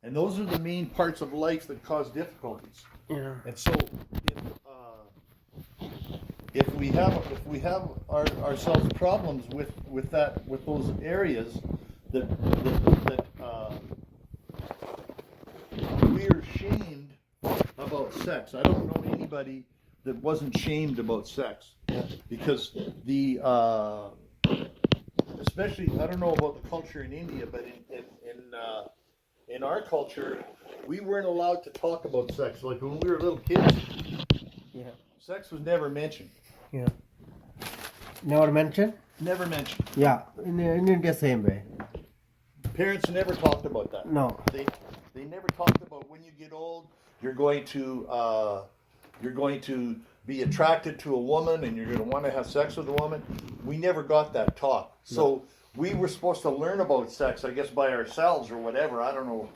And those are the main parts of life that cause difficulties. Yeah. And so, if we have ourselves problems with those areas that we're shamed about sex. I don't know anybody that wasn't shamed about sex, because especially, I don't know about the culture in India, but in our culture, we weren't allowed to talk about sex. Like when we were little kids, Yeah. sex was never mentioned. Yeah. Never mentioned? Never mentioned. Yeah. In India, same way. Parents never talked about that. No. They never talked about when you get old, you're going to be attracted to a woman and you're going to want to have sex with a woman. We never got that talk. So we were supposed to learn about sex, I guess, by ourselves or whatever. I don't know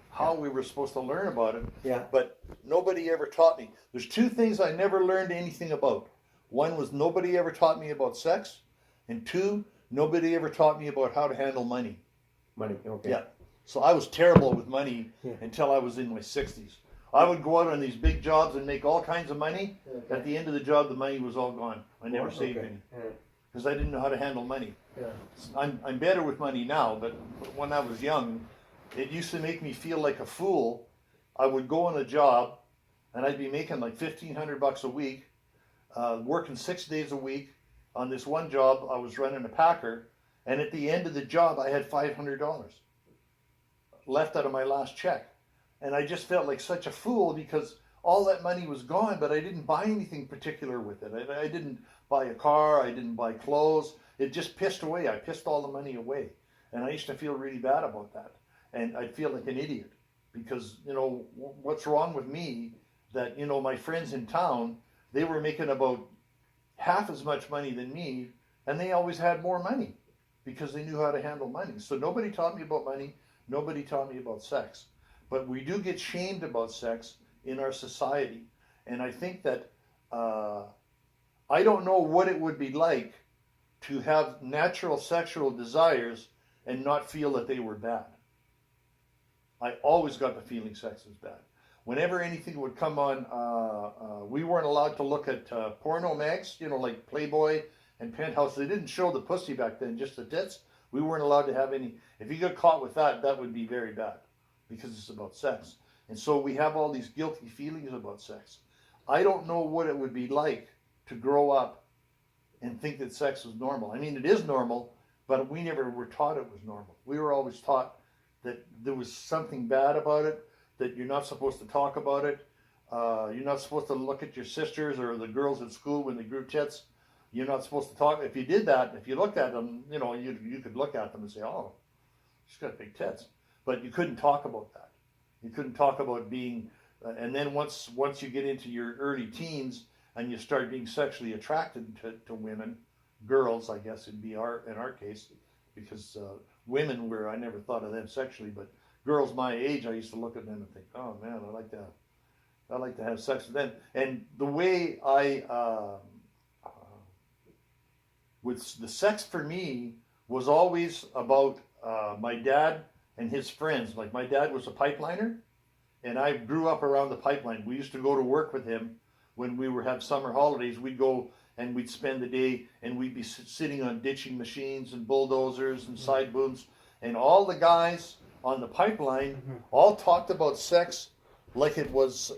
how we were supposed to learn about it. Yeah. But nobody ever taught me. There's two things I never learned anything about. One was nobody ever taught me about sex, and two, nobody ever taught me about how to handle money. Money. Okay. Yeah. So I was terrible with money Yeah. until I was in my 60s. I would go out on these big jobs and make all kinds of money. Okay. At the end of the job, the money was all gone. I never saved Okay. any Yeah. because I didn't know how to handle money. Yeah. I'm better with money now, but when I was young, it used to make me feel like a fool. I would go on a job and I'd be making like $1,500 a week, working 6 days a week. On this one job, I was running a packer, and at the end of the job, I had $500 left out of my last check. And I just felt like such a fool because all that money was gone, but I didn't buy anything particular with it. I didn't buy a car, I didn't buy clothes. It just pissed away. I pissed all the money away. And I used to feel really bad about that. And I'd feel like an idiot because, what's wrong with me that, my friends in town, they were making about half as much money than me, and they always had more money because they knew how to handle money. So nobody taught me about money. Nobody taught me about sex. But we do get shamed about sex in our society. And I think that I don't know what it would be like to have natural sexual desires and not feel that they were bad. I always got the feeling sex was bad. Whenever anything would come on, we weren't allowed to look at porno mags, like Playboy and Penthouse. They didn't show the pussy back then, just the tits. We weren't allowed to have any. If you got caught with that, that would be very bad because it's about sex. And so we have all these guilty feelings about sex. I don't know what it would be like to grow up and think that sex was normal. I mean, it is normal, but we never were taught it was normal. We were always taught that there was something bad about it, that you're not supposed to talk about it. You're not supposed to look at your sisters or the girls at school when they grew tits. You're not supposed to talk. If you did that, if you looked at them, you could look at them and say, oh, she's got big tits. But you couldn't talk about that. You couldn't talk about being, and then once you get into your early teens and you start being sexually attracted to women, girls, I guess it'd be in our case, because women I never thought of them sexually, but girls my age, I used to look at them and think, oh man, I like to have sex with them. And the way with the sex for me was always about my dad and his friends. Like my dad was a pipeliner, and I grew up around the pipeline. We used to go to work with him when we would have summer holidays. We'd go and we'd spend the day, and we'd be sitting on ditching machines and bulldozers and side booms, and all the guys on the pipeline all talked about sex like it was